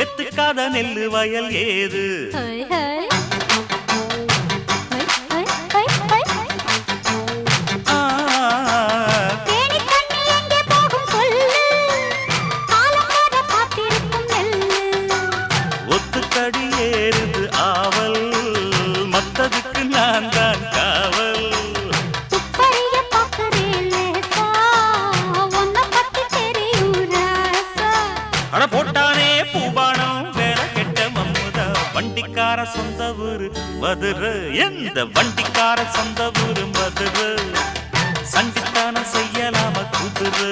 எத்துக்காத நெல்லு வயல் ஏது ஒத்துக்கடி ஏறுது ஆவல் மத்ததுக்கு நான் தான் காவல் அட போட்டானே பூபானம் வேற கெட்ட மம்முதா வண்டிக்கார சொந்த ஊரு மதுரை எந்த வண்டிக்கார சொந்த ஊரு மதுரை சண்டித்தான செய்யலாம குதிரை